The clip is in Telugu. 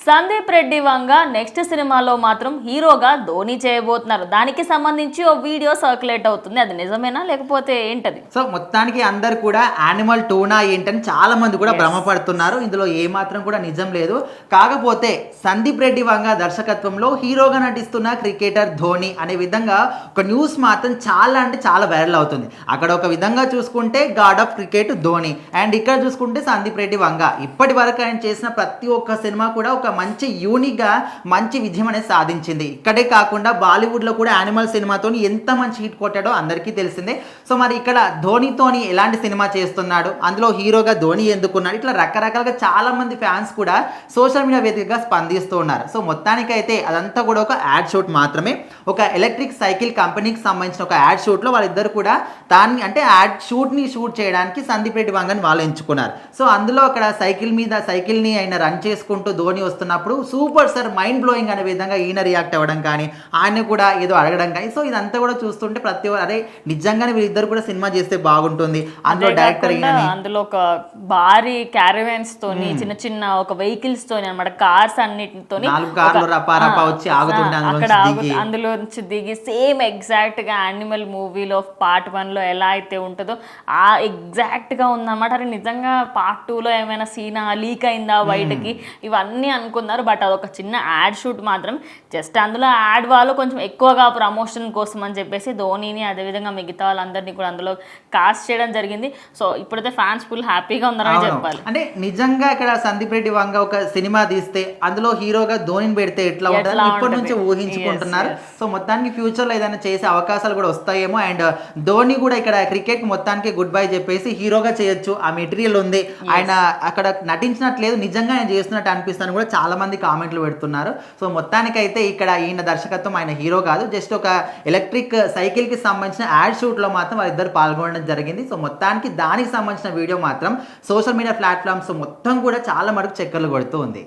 సందీప్ రెడ్డి వంగ నెక్స్ట్ సినిమాలో మాత్రం హీరోగా ధోని చేయబోతున్నారు. దానికి సంబంధించి ఓ వీడియో సర్క్యులేట్ అవుతుంది. అది నిజమేనా లేకపోతే ఏంటది? సో మొత్తానికి అందరు కూడా యానిమల్ టూనా ఏంటని చాలా మంది కూడా భ్రమపడుతున్నారు. ఇందులో ఏమాత్రం కూడా నిజం లేదు. కాకపోతే సందీప్ రెడ్డి వంగ దర్శకత్వంలో హీరోగా నటిస్తున్న క్రికెటర్ ధోని అనే విధంగా ఒక న్యూస్ మాత్రం చాలా అంటే చాలా వైరల్ అవుతుంది. అక్కడ ఒక విధంగా చూసుకుంటే God of cricket Dhoni, and ఇక్కడ చూసుకుంటే సందీప్ రెడ్డి వంగ. ఇప్పటి వరకు ఆయన చేసిన ప్రతి ఒక్క సినిమా కూడా ఒక మంచి యూనిక్గా మంచి విజయం అనేది సాధించింది. ఇక్కడే కాకుండా బాలీవుడ్లో కూడా యానిమల్ సినిమాతో ఎంత మంచి హిట్ కొట్టాడో అందరికీ తెలిసిందే. సో మరి ఇక్కడ ధోనితోని ఎలాంటి సినిమా చేస్తున్నాడు, అందులో హీరోగా ధోని ఎందుకున్నాడు, ఇట్లా రకరకాలుగా చాలా మంది ఫ్యాన్స్ కూడా సోషల్ మీడియా వేదికగా స్పందిస్తూ ఉన్నారు. సో మొత్తానికైతే అదంతా కూడా ఒక యాడ్ షూట్ మాత్రమే. ఒక ఎలక్ట్రిక్ సైకిల్ కంపెనీకి సంబంధించిన ఒక యాడ్ షూట్లో వాళ్ళిద్దరు కూడా దాన్ని అంటే యాడ్ షూట్ని షూట్ చేయడానికి సందీప్ రెడ్డి వంగని వాళ్ళు ఎంచుకున్నారు. సో అందులో అక్కడ సైకిల్ని ఆయన రన్ చేసుకుంటూ ధోని వస్తున్నప్పుడు సూపర్ సార్ మైండ్ బ్లోయింగ్ అనే విధంగా ఈయన రియాక్ట్ అవ్వడం కానీ, ఆయన కూడా ఏదో అడగడం కానీ, సో ఇదంతా కూడా చూస్తుంటే ప్రతి అదే నిజంగానే వీళ్ళిద్దరు కూడా సినిమా చేస్తే బాగుంటుంది. అందులో డైరెక్టర్ అందులో ఒక భారీ క్యారవాన్స్ తోని చిన్న చిన్న ఒక వెహికల్స్ తోని అన్నమాట, కార్స్ అన్నిటితోని 4 కార్లు రపారపా వచ్చి ఆగుతుండే అక్కడ అందులో నుంచి దిగి సేమ్ ఎగ్జాక్ట్ గా యానిమల్ మూవీలో పార్ట్ 1 లో ఎలా అయితే ఉంటుందో ఆ ఎగ్జాక్ట్ గా ఉందన్నమాట. అది నిజంగా పార్ట్ 2 లో ఏమైనా సీన్ లీక్ అయిందా బయటకి, ఇవన్నీ అనుకున్నారు. బట్ అదొక చిన్న యాడ్ షూట్ మాత్రం. జస్ట్ అందులో యాడ్ వాళ్ళు కొంచెం ఎక్కువగా ప్రమోషన్ కోసం అని చెప్పేసి ధోనిని అదేవిధంగా మిగతా వాళ్ళందరినీ కూడా అందులో కాస్ట్ చేయడం జరిగింది. సో ఇప్పుడైతే ఫ్యాన్స్ ఫుల్ హ్యాపీగా ఉన్నారని చెప్పాలి. అంటే నిజంగా ఇక్కడ సందీప్ రెడ్డి వంగ ఒక సినిమా తీస్తే అందులో హీరోగా ధోనిని పెడితే ఎట్లా ఉంటుంది ఇప్పటి నుంచి ఊహించుకుంటున్నారు. సో మొత్తానికి ఫ్యూచర్ లో ఏదైనా చేసే అవకాశాలు కూడా వస్తాయేమో. అండ్ ధోని కూడా ఇక్కడ క్రికెట్ మొత్తానికి గుడ్ బై చెప్పేసి హీరోగా చేయొచ్చు, ఆ మెటీరియల్ ఉంది, ఆయన అక్కడ నటించినట్లేదు నిజంగా ఆయన చేస్తున్నట్టు అనిపిస్తాను కూడా చాలా మంది కామెంట్లు పెడుతున్నారు. సో మొత్తానికైతే ఇక్కడ ఈయన దర్శకత్వం, ఆయన హీరో కాదు, జస్ట్ ఒక ఎలక్ట్రిక్ సైకిల్ కి సంబంధించిన యాడ్ షూట్ లో మాత్రం వాళ్ళిద్దరు పాల్గొనడం జరిగింది. సో మొత్తానికి దానికి సంబంధించిన వీడియో మాత్రం సోషల్ మీడియా ప్లాట్ఫామ్స్ మొత్తం కూడా చాలా మటుకు చక్కర్లు కొడుతూ ఉంది.